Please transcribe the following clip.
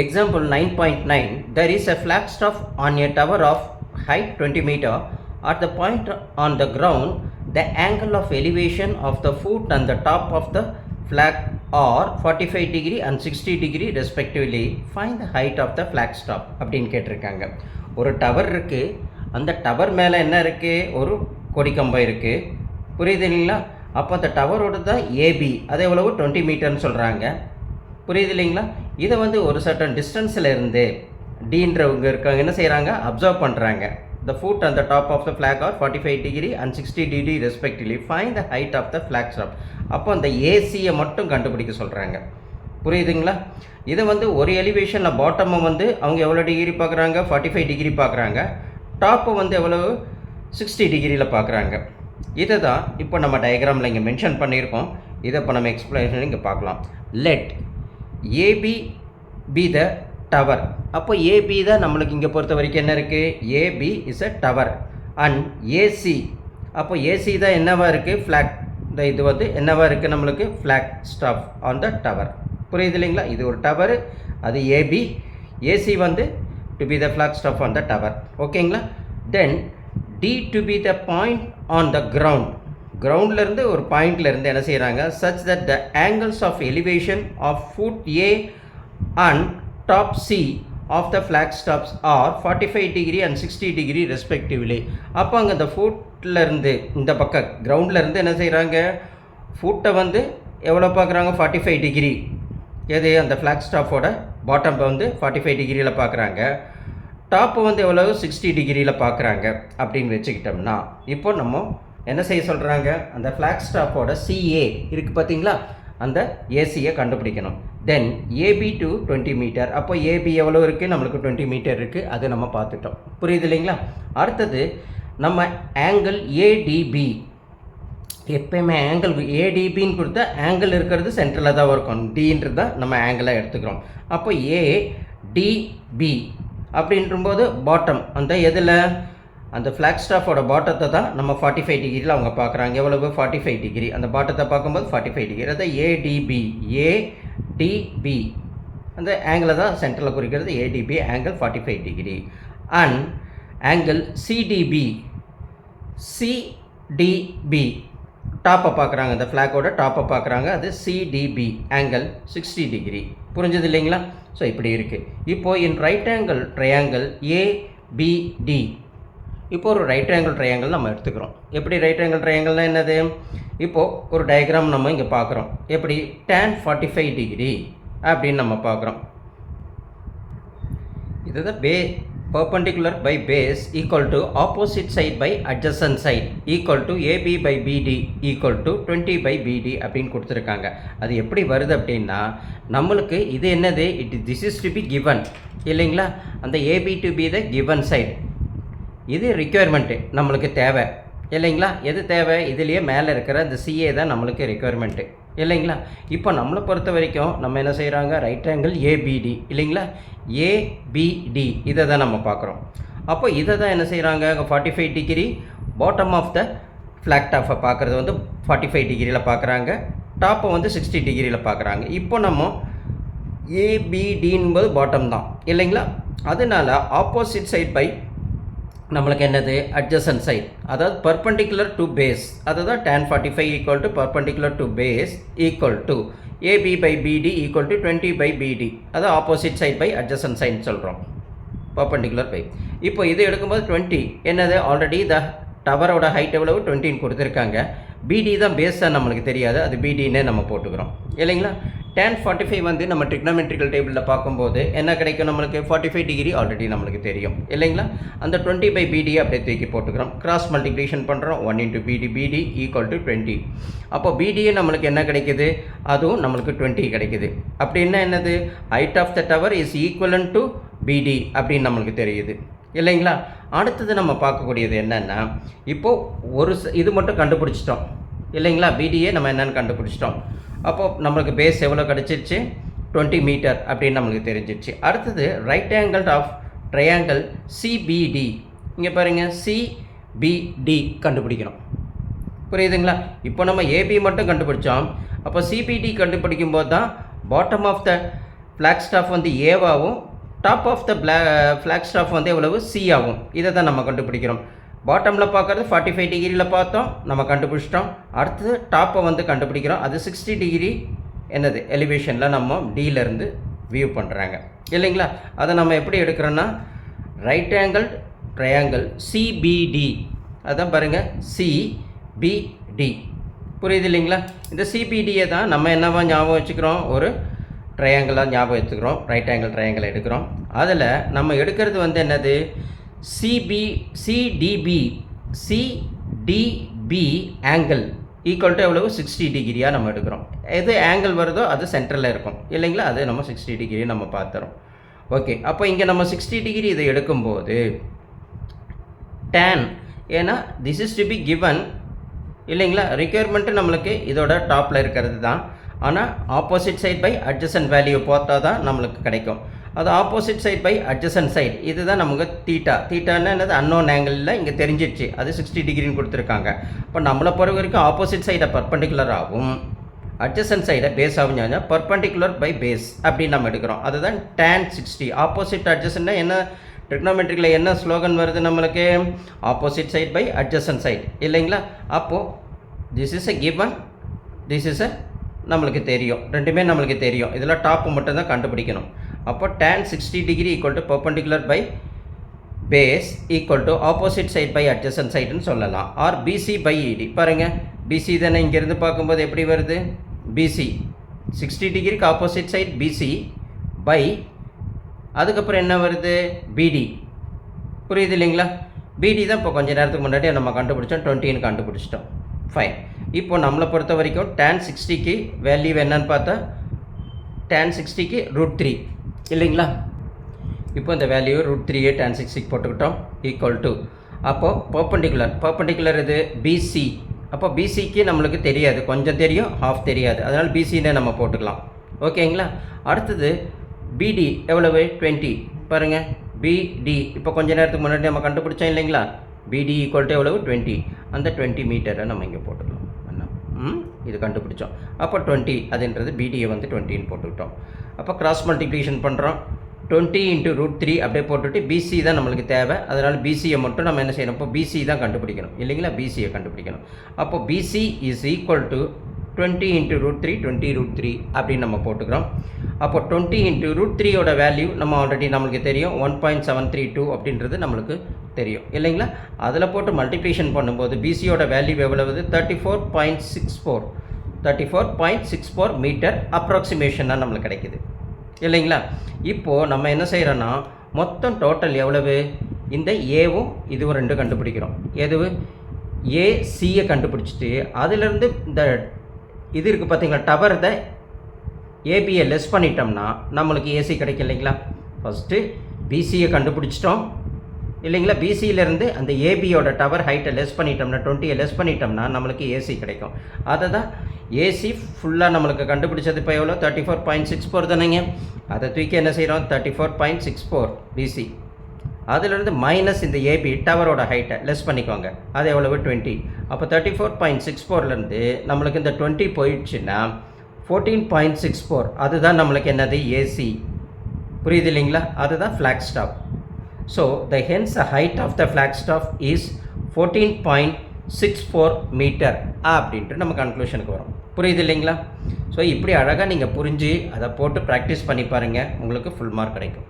Example 9.9. There is a flagstaff on a tower of height 20 meter. At the point on the ground, the angle of elevation of the foot and the top of the flag are 45 degree and 60 degree respectively. Find the height of the flagstaff. அப்படின்னு கேட்டிருக்காங்க. ஒரு tower இருக்குது, அந்த tower மேலே என்ன இருக்குது, ஒரு கொடிக்கம்பம் இருக்குது, புரியுது இல்லைங்களா? அப்போ அந்த டவரோட தான் ஏபி, அது எவ்வளவு 20 மீட்டர்னு சொல்கிறாங்க, புரியுது இல்லைங்களா? இதை வந்து ஒரு சர்டன் டிஸ்டன்ஸில் இருந்து டீன்றவங்க இருக்காங்க என்ன செய்கிறாங்க, அப்சர்வ் பண்ணுறாங்க. The foot and the top of the flag are 45 degree and 60 degree respectively. Find the height of the flagstaff. அப்போ அந்த ஏசியை மட்டும் கண்டுபிடிக்க சொல்கிறாங்க, புரியுதுங்களா? இதை வந்து ஒரு எலிவேஷனில் பாட்டமை வந்து அவங்க எவ்வளோ டிகிரி பார்க்குறாங்க, 45 டிகிரி பார்க்குறாங்க. டாப்பை வந்து எவ்வளவு 60 டிகிரியில் பார்க்குறாங்க. இதை தான் இப்போ நம்ம டயக்ராமில் இங்கே மென்ஷன் பண்ணியிருக்கோம். இதை இப்போ நம்ம எக்ஸ்பிளனேஷன் இங்கே பார்க்கலாம். Let AB be the tower. அப்போ ஏபி தான் நம்மளுக்கு இங்கே பொறுத்த வரைக்கும் என்ன இருக்குது, AB is a tower. And AC, அப்போ ஏசி தான் என்னவா இருக்குது, ஃப்ளாக். இந்த இது வந்து என்னவா இருக்குது நம்மளுக்கு, flag staff on the tower, புரியுது இல்லைங்களா? இது ஒரு டவர், அது ஏபி. ஏசி வந்து to be the flag staff on the tower, ஓகேங்களா? Then D to be the point on the ground. கிரவுண்ட்லேருந்து ஒரு பாயிண்ட்லேருந்து என்ன செய்கிறாங்க, such that the angles of elevation of foot A and top C of the flag staffs are 45 degree and 60 degree respectively. அப்போ அங்கே இந்த ஃபுட்லேருந்து இந்த பக்கம் கிரவுண்ட்லேருந்து என்ன செய்கிறாங்க, ஃபுட்டை வந்து எவ்வளோ பார்க்குறாங்க, 45 டிகிரி. எது, அந்த ஃப்ளாக் ஸ்டாப்போட பாட்டம் வந்து 45 டிகிரியில் பார்க்குறாங்க. டாப்பை வந்து எவ்வளவு 60 டிகிரியில் பார்க்குறாங்க அப்படின்னு வச்சுக்கிட்டோம்னா, இப்போ நம்ம என்ன செய்ய சொல்கிறாங்க, அந்த ஃப்ளாக் ஸ்டாப்போட சிஏ இருக்குது பார்த்தீங்களா, அந்த ஏசியை கண்டுபிடிக்கணும். தென் ஏபி டு 20 மீட்டர். அப்போ ஏபி எவ்வளோ இருக்குது, நம்மளுக்கு 20 மீட்டர் இருக்குது, அது நம்ம பார்த்துட்டோம், புரியுது இல்லைங்களா? அடுத்தது நம்ம ஆங்கிள் ஏடிபி. எப்பயுமே ஆங்கிள் ஏடிபின்னு கொடுத்தா ஆங்கிள் இருக்கிறது சென்டரில் தான் இருக்கும், டின்றது தான் நம்ம ஆங்கிளாக எடுத்துக்கிறோம். அப்போ ஏடிபி அப்படின்றபோது பாட்டம் அந்த எதில், அந்த ஃப்ளாக் ஸ்டாஃபோட பாட்டத்தை தான் நம்ம 45 டிகிரியில் அவங்க பார்க்குறாங்க. எவ்வளவு, 45 டிகிரி. அந்த பாட்டத்தை பார்க்கும்போது 45 டிகிரி. அதை ஏடிபி, ஏடிபி அந்த ஆங்கிளை தான் சென்டரில் குறிக்கிறது. ADB angle 45 degree. And angle CDB, CDB டாப்பை பார்க்குறாங்க, அந்த ஃப்ளாக்கோட டாப்பை பார்க்குறாங்க, அது சிடிபி ஆங்கிள் 60 டிகிரி. புரிஞ்சது இல்லைங்களா? ஸோ இப்படி இருக்குது. இப்போது இன் ரைட் ஆங்கிள் ட்ரையாங்கிள் ஏபிடி, இப்போ ஒரு ரைட் ஆங்கிள் ட்ரையாங்கிள் நம்ம எடுத்துக்கிறோம். எப்படி ரைட் ஆங்கிள் ட்ரையாங்கிள்னால் என்னது, இப்போது ஒரு டயக்ராம் நம்ம இங்கே பார்க்குறோம். எப்படி, tan 45 டிகிரி அப்படின்னு நம்ம பார்க்குறோம். இதுதான் perpendicular by base equal to opposite side by adjacent side equal to AB by BD equal to 20 by BD அப்படின்னு கொடுத்துருக்காங்க. அது எப்படி வருது அப்படின்னா, நம்மளுக்கு இது என்னது, this is to be given இல்லைங்களா, அந்த AB to be the given side. இது ரிக்குயர்மெண்ட்டு நம்மளுக்கு தேவை இல்லைங்களா? எது தேவை, இதுலேயே மேலே இருக்கிற இந்த சிஏ தான் நம்மளுக்கு ரிக்குயர்மெண்ட்டு இல்லைங்களா? இப்போ நம்மளை பொறுத்த வரைக்கும் நம்ம என்ன செய்கிறாங்க, ரைட் ஆங்கிள் ஏபிடி இல்லைங்களா, ஏபிடி இதை தான் நம்ம பார்க்குறோம். அப்போ இதை தான் என்ன செய்கிறாங்க, 45 degree bottom of the flag டாப்பை பார்க்குறது வந்து 45 டிகிரியில் பார்க்குறாங்க, டாப்பை வந்து 60 டிகிரியில் பார்க்குறாங்க. இப்போ நம்ம ஏபிடின்போது பாட்டம் தான் இல்லைங்களா, அதனால ஆப்போசிட் சைட் பை நம்மளுக்கு என்னது, அட்ஜசன்ட் சைட், அதாவது பர்பண்டிகுலர் டு பேஸ், அதுதான் tan 45 equal to perpendicular to base equal to AB by BD equal to 20 by BD, அது opposite side by adjacent side சொல்கிறோம், பர்பண்டிகுலர் பை. இப்போ இது எடுக்கும்போது 20 என்னது, ஆல்ரெடி த டவரோட ஹைட் எவ்வளவு 20 கொடுத்துருக்காங்க. பிடி தான் பேஸ் தான் நம்மளுக்கு தெரியாது, அது பிடின்னே நம்ம போட்டுக்கிறோம் இல்லைங்களா. tan 45 வந்து நம்ம ட்ரிக்னோமெட்ரிக்கல் டேபிளில் பார்க்கும்போது என்ன கிடைக்கும், நம்மளுக்கு 45 டிகிரி ஆல்ரெடி நம்மளுக்கு தெரியும் இல்லைங்களா. அந்த 20 பை பிடி அப்படியே தூக்கி போட்டுக்கிறோம், கிராஸ் மல்டிப்ளிகேஷன் பண்ணுறோம், 1 இன்ட்டு பிடி, பிடி ஈக்குவல் டு 20. அப்போ பிடியே நம்மளுக்கு என்ன கிடைக்குது, அதுவும் நம்மளுக்கு 20 கிடைக்குது. அப்படின்னா என்னது, height of the tower is equal to BD அப்படின்னு நம்மளுக்கு தெரியுது இல்லைங்களா. அடுத்தது நம்ம பார்க்கக்கூடியது என்னென்னா, இப்போது ஒரு இது மட்டும் கண்டுபிடிச்சிட்டோம் இல்லைங்களா, பிடிஏ நம்ம என்னென்னு கண்டுபிடிச்சிட்டோம். அப்போது நம்மளுக்கு பேஸ் எவ்வளோ கிடச்சிருச்சு, 20 மீட்டர் அப்படின்னு நம்மளுக்கு தெரிஞ்சிருச்சு. அடுத்தது right angle of triangle CBD, இங்கே பாருங்கள் சிபிடி கண்டுபிடிக்கணும், புரியுதுங்களா. இப்போ நம்ம ஏபி மட்டும் கண்டுபிடிச்சோம், அப்போ சிபிடி கண்டுபிடிக்கும் போது தான் bottom of the flag staff வந்து ஏவாகவும் top of the flag staff வந்து எவ்வளவு சி ஆகும். இதை தான் நம்ம கண்டுபிடிக்கிறோம். பாட்டமில் பார்க்குறது 45 டிகிரியில் பார்த்தோம், நம்ம கண்டுபிடிச்சிட்டோம். அடுத்தது டாப்பை வந்து கண்டுபிடிக்கிறோம். அது 60 டிகிரி என்னது எலிவேஷனில் நம்ம டீலேருந்து வியூ பண்ணுறாங்க இல்லைங்களா. அதை நம்ம எப்படி எடுக்கிறோன்னா ரைட் ஆங்கிள் ட்ரையாங்கிள் சிபிடி, அதான் பாருங்கள் சிபிடி, புரியுது இல்லைங்களா. இந்த சிபிடியை தான் நம்ம என்னவா ஞாபகம் வச்சுக்கிறோம், ஒரு ட்ரையாங்கிளாக ஞாபகம் வச்சுக்கிறோம். ரைட் ஆங்கிள் ட்ரையாங்கிள் எடுக்கிறோம். அதில் நம்ம எடுக்கிறது வந்து என்னது சிடிபி ஆங்கிள் ஈக்குவல் டு எவ்வளவு 60 டிகிரியாக நம்ம எடுக்கிறோம். எது ஆங்கிள் வருதோ அது சென்டரில் இருக்கும் இல்லைங்களா, அது நம்ம 60 டிகிரி நம்ம பார்த்துறோம். ஓகே, அப்போ இங்கே நம்ம 60 டிகிரி இதை எடுக்கும்போது டேன், ஏன்னா this is to be given இல்லைங்களா, ரிக்யர்மெண்ட்டு நம்மளுக்கு இதோட டாப்பில் இருக்கிறது தான். ஆனால் opposite side by adjacent value பார்த்தா தான் நம்மளுக்கு கிடைக்கும். அது opposite side by adjacent side, இதுதான் நமக்கு தீட்டான்னு என்னது அன்னோன் ஆங்கிளில் இங்கே தெரிஞ்சிடுச்சு. அது 60 டிகிரின்னு கொடுத்துருக்காங்க. இப்போ நம்மளை பொறுத்த வரைக்கும் ஆப்போசிட் சைடை பர்பண்டிகுலராகவும் அட்ஜசன்ட் சைடை பேஸ் ஆகும், பர்பண்டிகுலர் பை பேஸ் அப்படின்னு நம்ம எடுக்கிறோம். அதுதான் tan 60. ஆப்போசிட் அட்ஜசன்ட்னா என்ன, ட்ரிக்னோமெட்ரிக்கில் என்ன ஸ்லோகன் வருது நம்மளுக்கு, opposite side by adjacent side இல்லைங்களா. அப்போது this is a given, this is a நம்மளுக்கு தெரியும், ரெண்டுமே நம்மளுக்கு தெரியும். இதில் டாப்பு மட்டும்தான் கண்டுபிடிக்கணும். அப்போ tan 60 degree equal to perpendicular by base equal to opposite side by adjacent சைடுன்னு சொல்லலாம். ஆர் பிசி பை இடி. பாருங்கள், பிசி தானே இங்கேருந்து பார்க்கும்போது எப்படி வருது, பிசி 60 டிகிரிக்கு ஆப்போசிட் சைட் பிசி பை அதுக்கப்புறம் என்ன வருது பிடி, புரியுது இல்லைங்களா. பிடி தான் இப்போ கொஞ்சம் நேரத்துக்கு முன்னாடி நம்ம கண்டுபிடிச்சோம், 20ன்னு கண்டுபிடிச்சிட்டோம். ஃபைன். இப்போ நம்மளை பொறுத்த வரைக்கும் tan 60க்கு வேல்யூ என்னன்னு பார்த்தா tan 60க்கு √3 இல்லைங்களா. இப்போ இந்த வேல்யூ √3 tan 60க்கு போட்டுக்கிட்டோம் ஈக்குவல் டு, அப்போது பர்பண்டிகுலர் இது பிசி. அப்போ பிசிக்கு நம்மளுக்கு தெரியாது, கொஞ்சம் தெரியும், ஹாஃப் தெரியாது, அதனால் பிசின்னு நம்ம போட்டுக்கலாம். ஓகேங்களா. அடுத்தது பிடி எவ்வளவு 20. பாருங்கள் பிடி இப்போ கொஞ்சம் நேரத்துக்கு முன்னாடி நம்ம கண்டுபிடிச்சோம் இல்லைங்களா. பிடி ஈக்குவல் டு எவ்வளவு 20. அந்த 20 மீட்டரை நம்ம இங்கே போட்டுக்கலாம். இது கண்டுபிடிச்சோம். அப்போ 20 அதுன்றது பிடியை வந்து 20ன்னு போட்டுக்கிட்டோம். அப்போ கிராஸ் மல்டிப்ளிகேஷன் பண்ணுறோம். 20 × √3 அப்படியே போட்டுட்டு பிசி தான் நம்மளுக்கு தேவை, அதனால் பிசியை மட்டும் நம்ம என்ன செய்யணும், இப்போ பிசி தான் கண்டுபிடிக்கணும் இல்லைங்களா. பிசியை கண்டுபிடிக்கணும். அப்போ பிசி இஸ் ஈக்குவல் டு 20 × √3 20 √3 அப்படின்னு நம்ம போட்டுக்கிறோம். அப்போ 20 × √3யோட வேல்யூ நம்ம ஆல்ரெடி நம்மளுக்கு தெரியும், 1.732 அப்படின்றது நம்மளுக்கு தெரியும் இல்லைங்களா. அதில் போட்டு மல்டிப்ளிகேஷன் பண்ணும்போது பிசியோட வேல்யூ எவ்வளவு 34.64 மீட்டர் அப்ராக்சிமேஷனாக நம்மளுக்கு கிடைக்குது இல்லைங்களா. இப்போது நம்ம என்ன செய்கிறோன்னா மொத்தம் டோட்டல் எவ்வளவு, இந்த ஏவும் இதுவும் ரெண்டு கண்டுபிடிக்கிறோம். எதுவு ஏசியை கண்டுபிடிச்சிட்டு அதிலேருந்து இந்த இது இருக்குது பார்த்தீங்களா டவர், இதை ஏபியை லெஸ் பண்ணிட்டோம்னா நம்மளுக்கு ஏசி கிடைக்கும் இல்லைங்களா. ஃபஸ்ட்டு பிசியை கண்டுபிடிச்சிட்டோம் இல்லைங்களா. பிசியிலேருந்து அந்த ஏபியோட டவர் ஹைட்டை லெஸ் பண்ணிட்டோம்னா 20 லெஸ் பண்ணிட்டோம்னா நம்மளுக்கு ஏசி கிடைக்கும். அதை தான் ஏசி ஃபுல்லாக நம்மளுக்கு கண்டுபிடிச்சது இப்போ எவ்வளோ 34.64 தானேங்க. அதை தூக்கி என்ன செய்கிறோம் 34.64 பிசி, அதிலிருந்து மைனஸ் இந்த ஏபி டவரோட ஹைட்டை லெஸ் பண்ணிக்கோங்க, அது எவ்வளவு 20. அப்போ 34.64லேருந்து நம்மளுக்கு இந்த 20 போயிடுச்சுன்னா 14.64, அதுதான் நம்மளுக்கு என்னது ஏசி, புரியுது இல்லைங்களா. அதுதான் flag staff. So hence the height of the flag staff is 14.64 metre அப்படின்ட்டு நம்ம கன்க்ளூஷனுக்கு வரும், புரியுது இல்லைங்களா. ஸோ இப்படி அழகாக நீங்கள் புரிஞ்சு அதை போட்டு ப்ராக்டிஸ் பண்ணி பாருங்கள், உங்களுக்கு ஃபுல் மார்க் கிடைக்கும்.